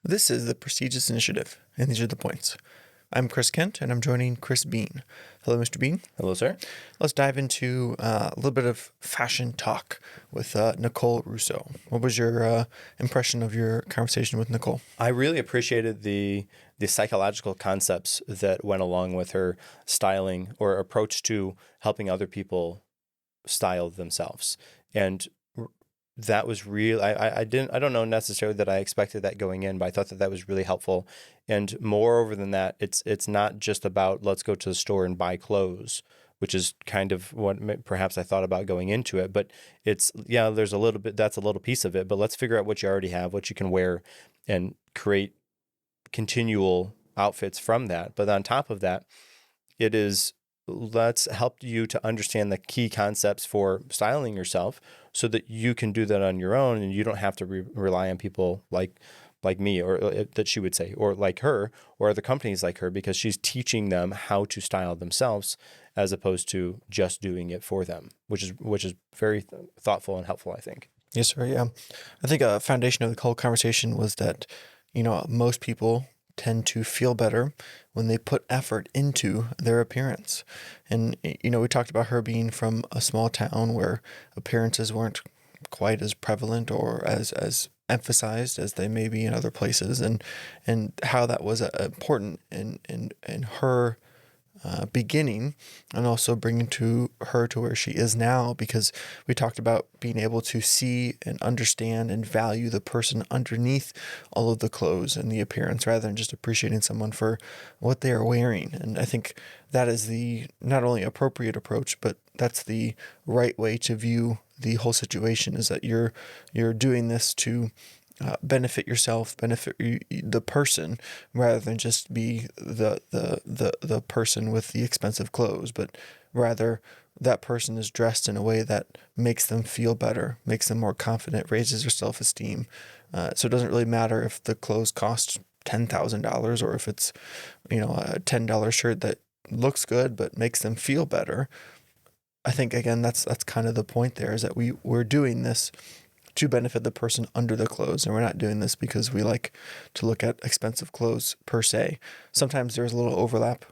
This is the Prestigious Initiative, and these are the points. I'm Chris Kent, and I'm joining Chris Bean. Hello, Mr. Bean. Hello, sir. Let's dive into a little bit of fashion talk with Nicole Russo. What was your impression of your conversation with Nicole? I really appreciated the psychological concepts that went along with her styling or approach to helping other people style themselves. And that was real. I don't know necessarily that I expected that going in, but I thought that that was really helpful. And moreover than that, it's not just about let's go to the store and buy clothes, which is kind of what perhaps I thought about going into it. But it's, yeah, there's a little bit, that's a little piece of it, but let's figure out what you already have, what you can wear, and create continual outfits from that. But on top of that, it is, let's help you to understand the key concepts for styling yourself so that you can do that on your own and you don't have to rely on people like me, or that she would say, or like her, or other companies like her, because she's teaching them how to style themselves as opposed to just doing it for them, which is very thoughtful and helpful, I think. Yes, sir. Yeah. I think a foundation of the whole conversation was that, most people tend to feel better when they put effort into their appearance. And, we talked about her being from a small town where appearances weren't quite as prevalent or as emphasized as they may be in other places, and how that was important in her beginning, and also bringing her to where she is now, because we talked about being able to see and understand and value the person underneath all of the clothes and the appearance, rather than just appreciating someone for what they are wearing. And I think that is the not only appropriate approach, but that's the right way to view the whole situation, is that you're doing this to benefit yourself, benefit the person, rather than just be the person with the expensive clothes, but rather that person is dressed in a way that makes them feel better, makes them more confident, raises their self-esteem. So it doesn't really matter if the clothes cost $10,000 or if it's, a $10 shirt that looks good but makes them feel better. I think, again, that's kind of the point there, is that we're doing this to benefit the person under the clothes, and we're not doing this because we like to look at expensive clothes per se. Sometimes there's a little overlap,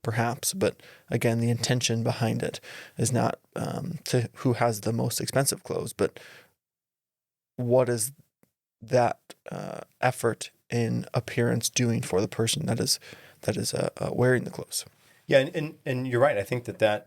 perhaps, but again, the intention behind it is not to who has the most expensive clothes, but what is that effort in appearance doing for the person that is wearing the clothes. Yeah, and you're right. I think that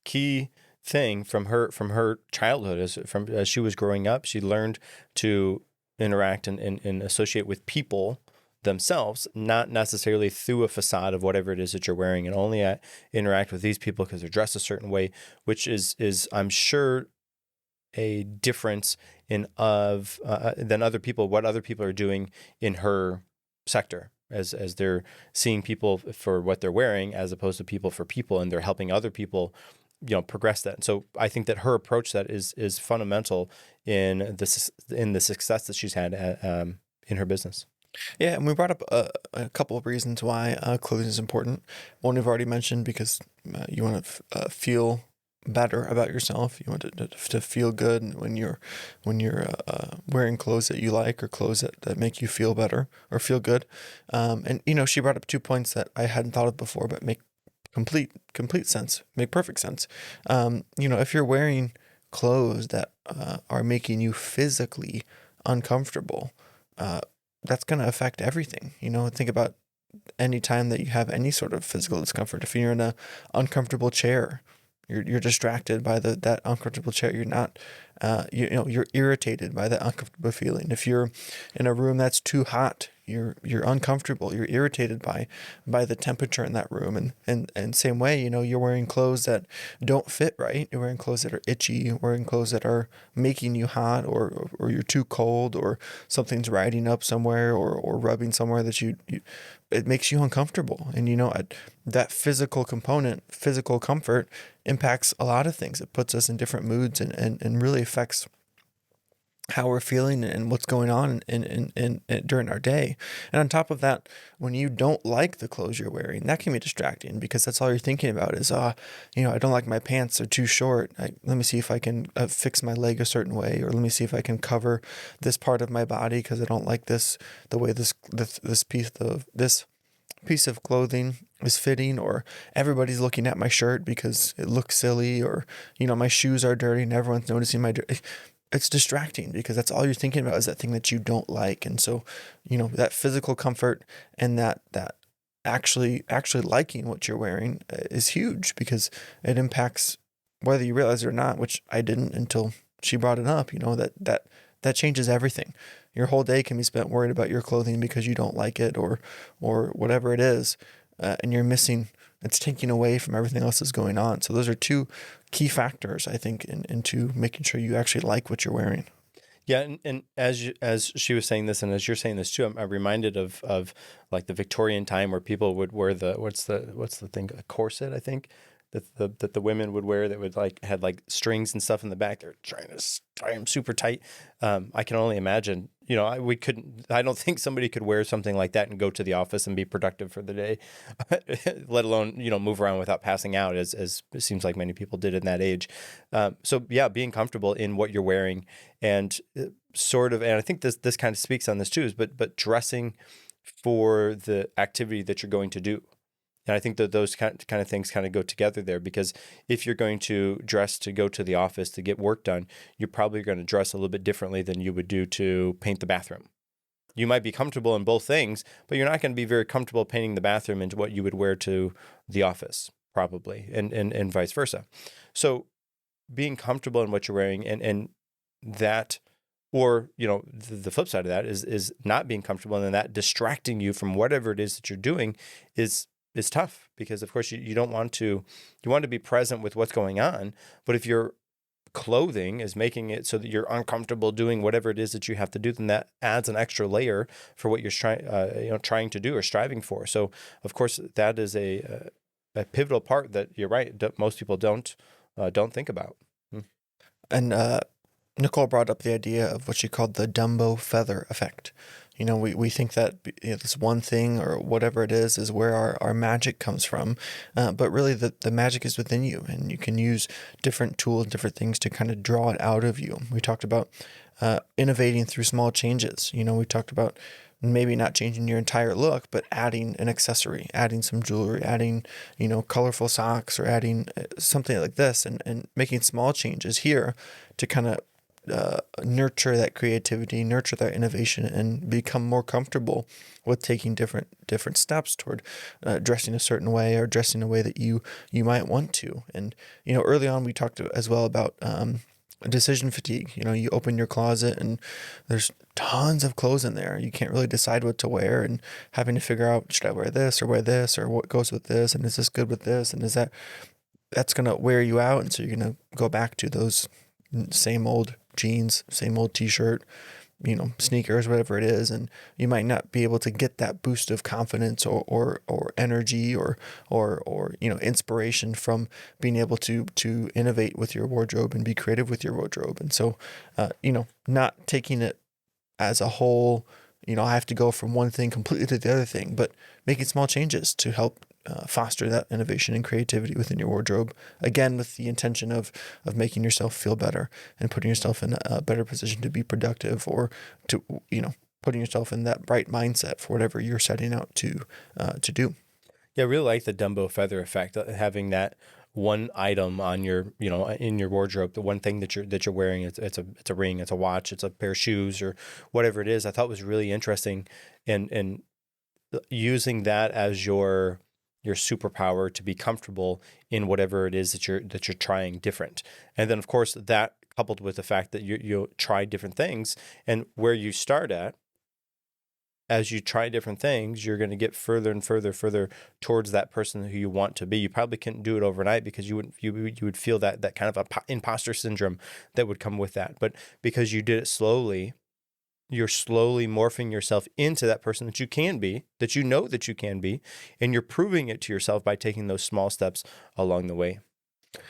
key thing from her childhood, as she was growing up, she learned to interact and associate with people themselves, not necessarily through a facade of whatever it is that you're wearing, and only interact with these people because they're dressed a certain way, which is I'm sure a difference than other people, what other people are doing in her sector, as they're seeing people for what they're wearing as opposed to people for people, and they're helping other people progress that. And so I think that her approach that is fundamental in the success that she's had in her business. Yeah, and we brought up a couple of reasons why clothing is important. One we've already mentioned, because you want to feel better about yourself. You want to feel good when you're wearing clothes that you like, or clothes that make you feel better or feel good. And she brought up 2 points that I hadn't thought of before, but make complete sense, make perfect sense. If you're wearing clothes that are making you physically uncomfortable, that's going to affect everything. Think about any time that you have any sort of physical discomfort. If you're in an uncomfortable chair, you're distracted by that uncomfortable chair. You're not, you're irritated by that uncomfortable feeling. If you're in a room that's too hot, you're uncomfortable. You're irritated by the temperature in that room. And same way, you're wearing clothes that don't fit right. You're wearing clothes that are itchy. You're wearing clothes that are making you hot, or you're too cold, or something's riding up somewhere, or rubbing somewhere that it makes you uncomfortable. And that physical component, physical comfort, impacts a lot of things. It puts us in different moods, and really affects how we're feeling and what's going on in during our day. And on top of that, when you don't like the clothes you're wearing, that can be distracting because that's all you're thinking about is, I don't like my pants, they're too short. Let me see if I can fix my leg a certain way, or let me see if I can cover this part of my body because I don't like the way this piece of clothing is fitting, or everybody's looking at my shirt because it looks silly, or my shoes are dirty and everyone's noticing my dirty. It's distracting because that's all you're thinking about is that thing that you don't like. And so, that physical comfort and that actually liking what you're wearing is huge because it impacts whether you realize it or not, which I didn't until she brought it up. That changes everything. Your whole day can be spent worried about your clothing because you don't like it, or whatever it is, and you're missing. It's taking away from everything else that's going on. So those are two key factors, I think, into making sure you actually like what you're wearing. Yeah, and as she was saying this, and as you're saying this too, I'm reminded of like the Victorian time where people would wear what's the thing, a corset, I think, that the women would wear, that would had strings and stuff in the back. They're trying to tie them super tight. I can only imagine. I don't think somebody could wear something like that and go to the office and be productive for the day, let alone move around without passing out, as it seems like many people did in that age. So yeah, being comfortable in what you're wearing, and and I think this kind of speaks on this too, but dressing for the activity that you're going to do. And I think that those kind of things kind of go together there, because if you're going to dress to go to the office to get work done, you're probably going to dress a little bit differently than you would do to paint the bathroom. You might be comfortable in both things, but you're not going to be very comfortable painting the bathroom into what you would wear to the office, probably, and vice versa. So being comfortable in what you're wearing, and that, or the flip side of that is not being comfortable, and then that distracting you from whatever it is that you're doing is tough, because of course you want to be present with what's going on. But if your clothing is making it so that you're uncomfortable doing whatever it is that you have to do, then that adds an extra layer for what you're trying to do or striving for. So of course that is a pivotal part that, you're right, most people don't think about. And Nicole brought up the idea of what she called the Dumbo feather effect. We think that this one thing or whatever it is where our magic comes from. But really the magic is within you, and you can use different tools, different things to kind of draw it out of you. We talked about innovating through small changes. We talked about maybe not changing your entire look, but adding an accessory, adding some jewelry, adding, colorful socks, or adding something like this, and making small changes here to kind of nurture that creativity, nurture that innovation, and become more comfortable with taking different steps toward dressing a certain way, or dressing a way that you might want to. And early on we talked as well about decision fatigue. You open your closet and there's tons of clothes in there. You can't really decide what to wear, and having to figure out, should I wear this, or what goes with this, and is this good with this, and that's gonna wear you out. And so you're gonna go back to those same old jeans, same old t-shirt, sneakers, whatever it is, and you might not be able to get that boost of confidence or energy or inspiration from being able to innovate with your wardrobe and be creative with your wardrobe. And so not taking it as a whole, I have to go from one thing completely to the other thing, but making small changes to help foster that innovation and creativity within your wardrobe, again with the intention of making yourself feel better and putting yourself in a better position to be productive, or to putting yourself in that right mindset for whatever you're setting out to do. Yeah, I really like the Dumbo feather effect, having that one item on your, in your wardrobe, the one thing that you're wearing. It's a ring, it's a watch, it's a pair of shoes, or whatever it is. I thought was really interesting, and using that as your superpower to be comfortable in whatever it is that you're trying different. And then of course that coupled with the fact that you try different things, and where you start at, as you try different things, you're going to get further and further towards that person who you want to be. You probably couldn't do it overnight, because you would feel that kind of imposter syndrome that would come with that. But because you did it slowly, you're slowly morphing yourself into that person that you can be, that that you can be, and you're proving it to yourself by taking those small steps along the way.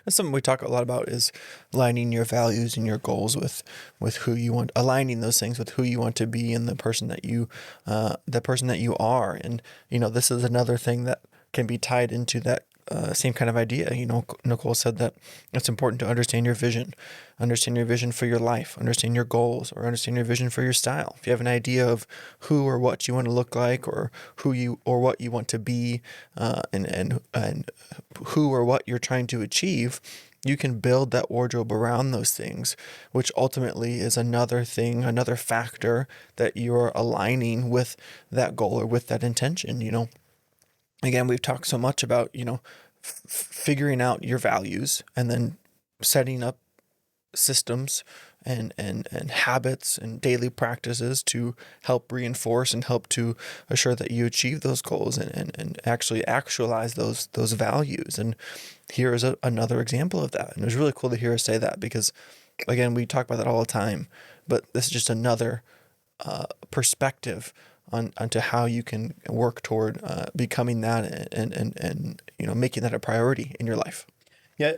That's something we talk a lot about is aligning your values and your goals with who you want, aligning those things with who you want to be and the person that you are. And, this is another thing that can be tied into that same kind of idea. Nicole said that it's important to understand your vision for your life, understand your goals, or understand your vision for your style. If you have an idea of who or what you want to look like, or what you want to be, and who or what you're trying to achieve, you can build that wardrobe around those things, which ultimately is another thing, another factor that you're aligning with that goal or with that intention. Again, we've talked so much about, figuring out your values and then setting up systems and habits and daily practices to help reinforce and help to assure that you achieve those goals and actually actualize those values. And here is another example of that. And it was really cool to hear her say that because, again, we talk about that all the time, but this is just another perspective onto how you can work toward becoming that and making that a priority in your life. Yeah,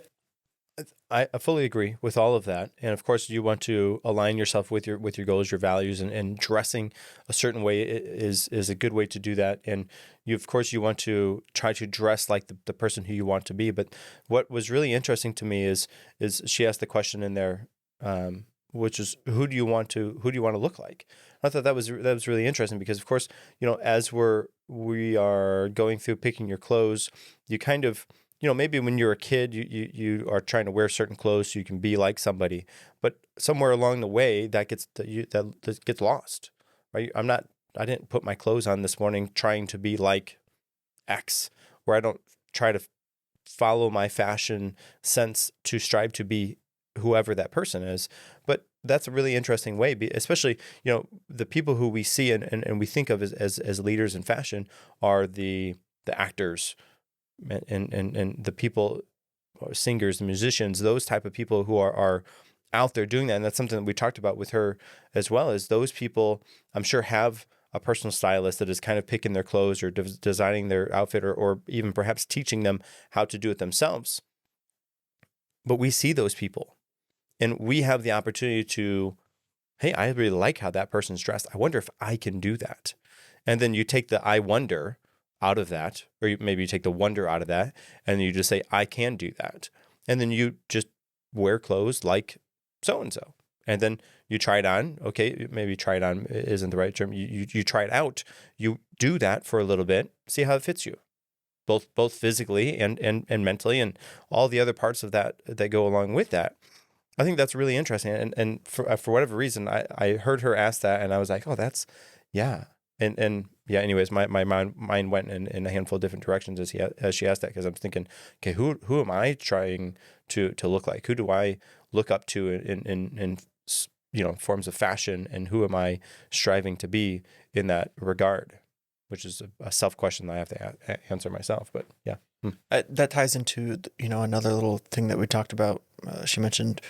I fully agree with all of that. And of course, you want to align yourself with your goals, your values, and dressing a certain way is a good way to do that. And of course, you want to try to dress like the person who you want to be. But what was really interesting to me is she asked the question in there, which is who do you want to look like? I thought that was really interesting because, of course, as we are going through picking your clothes, you kind of, maybe when you're a kid, you are trying to wear certain clothes so you can be like somebody, but somewhere along the way that gets lost, right? I didn't put my clothes on this morning trying to be like X, or I don't try to follow my fashion sense to strive to be whoever that person is. But that's a really interesting way, especially, the people who we see and we think of as leaders in fashion are the actors and the people, singers, musicians, those type of people who are out there doing that. And that's something that we talked about with her as well, is those people, I'm sure, have a personal stylist that is kind of picking their clothes or designing their outfit or even perhaps teaching them how to do it themselves. But we see those people and we have the opportunity to, hey, I really like how that person's dressed. I wonder if I can do that. And then you take the I wonder out of that, or maybe you take the wonder out of that, and you just say, I can do that. And then you just wear clothes like so-and-so. And then you try it on. Okay, maybe try it on isn't the right term. You try it out. You do that for a little bit, see how it fits you, both physically and mentally, and all the other parts of that go along with that. I think that's really interesting. And for whatever reason, I heard her ask that, and I was like, oh, that's, yeah. And yeah, anyways, my mind went in a handful of different directions as she asked that, because I'm thinking, okay, who am I trying to look like? Who do I look up to in forms of fashion, and who am I striving to be in that regard? Which is a self question that I have to answer myself. But yeah. That ties into another little thing that we talked about. She mentioned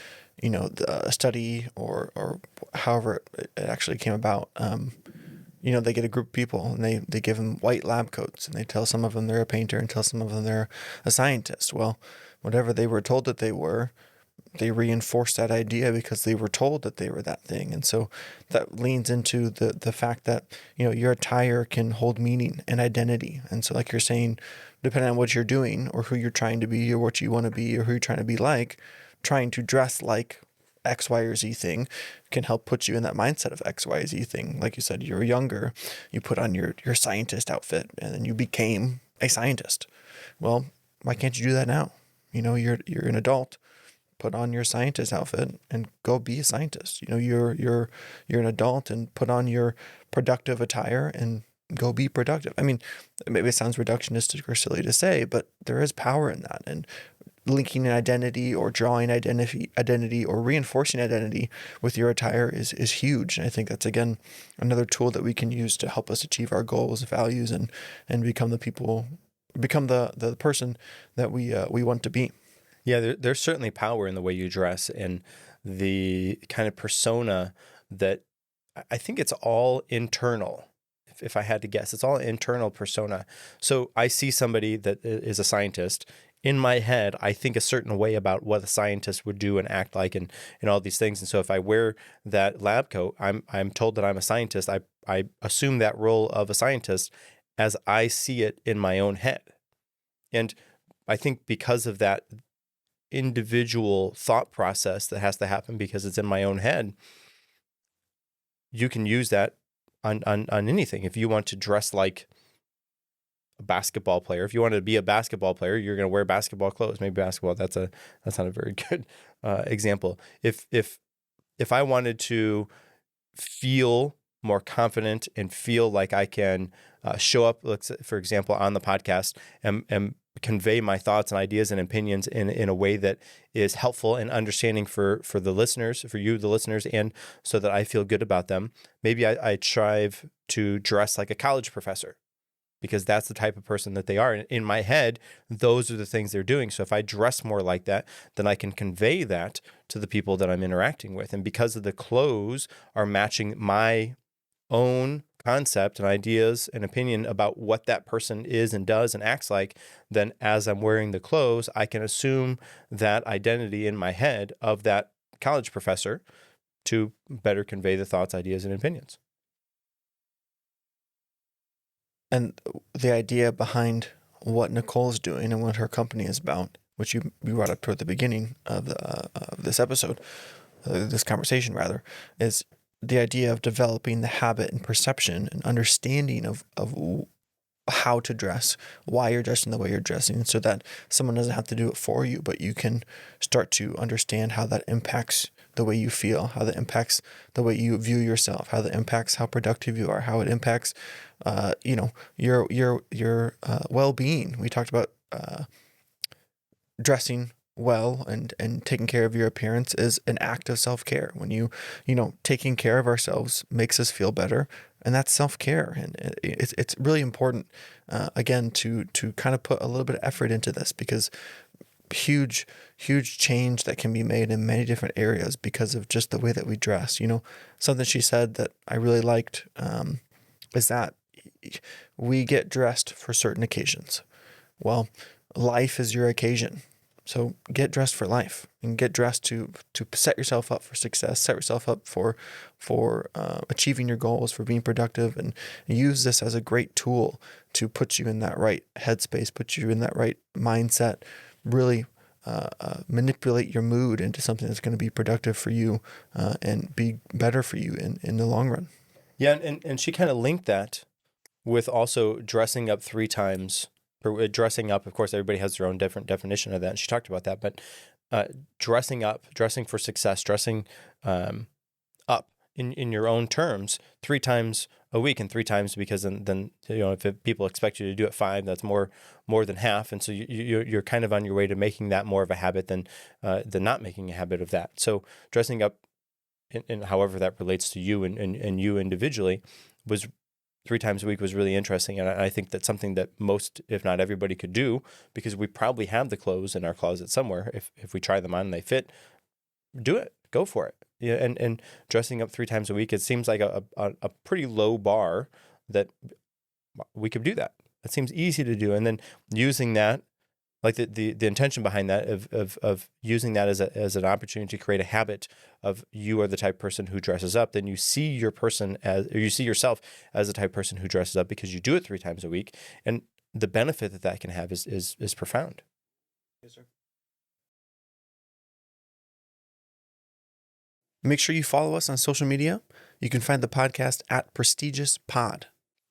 the study or however it actually came about. They get a group of people and they give them white lab coats, and they tell some of them they're a painter and tell some of them they're a scientist. Well, whatever they were told that they were, they reinforced that idea because they were told that they were that thing. And so that leans into the fact that, your attire can hold meaning and identity. And so, like you're saying, depending on what you're doing or who you're trying to be or what you want to be or who you're trying to be like, trying to dress like X, Y, or Z thing can help put you in that mindset of X, Y, Z thing. Like you said, you were younger, you put on your scientist outfit and then you became a scientist. Well, why can't you do that now? You're an adult. Put on your scientist outfit and go be a scientist. You're an adult, and put on your productive attire and go be productive. I mean, maybe it sounds reductionistic or silly to say, but there is power in that. And linking an identity or drawing identity or reinforcing identity with your attire is huge. And I think that's, again, another tool that we can use to help us achieve our goals, values, and become the person that we want to be. Yeah, there's certainly power in the way you dress and the kind of persona that I think it's all internal. If I had to guess, it's all internal persona. So I see somebody that is a scientist, in my head, I think a certain way about what a scientist would do and act like and all these things. And so if I wear that lab coat, I'm told that I'm a scientist. I assume that role of a scientist as I see it in my own head. And I think because of that individual thought process that has to happen because it's in my own head, you can use that on anything. If you want to dress like a basketball player, if you want to be a basketball player, you're going to wear basketball clothes. Maybe basketball, that's not a very good example. If I wanted to feel more confident and feel like I can show up, let's say, for example, on the podcast and convey my thoughts and ideas and opinions in a way that is helpful and understanding for the listeners, for you, the listeners, and so that I feel good about them. Maybe I strive to dress like a college professor because that's the type of person that they are. In my head, those are the things they're doing. So if I dress more like that, then I can convey that to the people that I'm interacting with. And because of the clothes are matching my own concept and ideas and opinion about what that person is and does and acts like, then as I'm wearing the clothes, I can assume that identity in my head of that college professor to better convey the thoughts, ideas, and opinions. And the idea behind what Nicole's doing and what her company is about, which you brought up toward the beginning of this episode, this conversation rather, is the idea of developing the habit and perception and understanding of how to dress, why you're dressing the way you're dressing, so that someone doesn't have to do it for you, but you can start to understand how that impacts the way you feel, how that impacts the way you view yourself, how that impacts how productive you are, how it impacts, your well-being. We talked about dressing well and taking care of your appearance is an act of self-care. When taking care of ourselves makes us feel better, and that's self-care. And it's really important, again, to kind of put a little bit of effort into this, because huge change that can be made in many different areas because of just the way that we dress. Something she said that I really liked is that we get dressed for certain occasions. Well, life is your occasion. So get dressed for life and get dressed to set yourself up for success, set yourself up for achieving your goals, for being productive, and use this as a great tool to put you in that right headspace, put you in that right mindset, really manipulate your mood into something that's going to be productive for you and be better for you in the long run. Yeah, and she kind of linked that with also dressing up 3 times. Dressing up, of course, everybody has their own different definition of that, and she talked about that. But dressing up, dressing for success, dressing up in your own terms 3 times a week, and 3 times because then if people expect you to do it 5, that's more than half, and so you're kind of on your way to making that more of a habit than not making a habit of that. So dressing up, in however that relates to you and you individually, was 3 times a week was really interesting. And I think that's something that most, if not everybody, could do, because we probably have the clothes in our closet somewhere. If we try them on and they fit, do it, go for it. Yeah. And dressing up 3 times a week, it seems like a pretty low bar that we could do that. It seems easy to do. And then using that, like the intention behind that of using that as an opportunity to create a habit of, you are the type of person who dresses up, then you see you see yourself as the type of person who dresses up because you do it 3 times a week, and the benefit that can have is profound. Yes, sir. Make sure you follow us on social media. You can find the podcast at Prestigious Pod.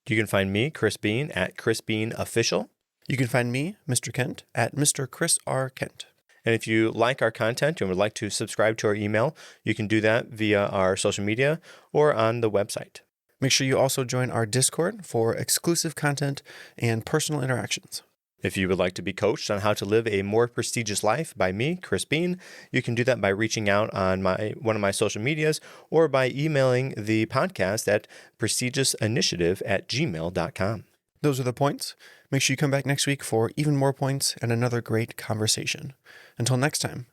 You can find me, Chris Bean, at Chris Bean Official. You can find me, Mr. Kent, at Mr. Chris R. Kent. And if you like our content and would like to subscribe to our email, you can do that via our social media or on the website. Make sure you also join our Discord for exclusive content and personal interactions. If you would like to be coached on how to live a more prestigious life by me, Chris Bean, you can do that by reaching out on one of my social medias or by emailing the podcast at prestigiousinitiative@gmail.com. Those are the points. Make sure you come back next week for even more points and another great conversation. Until next time,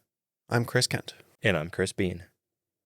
I'm Chris Kent. And I'm Chris Bean.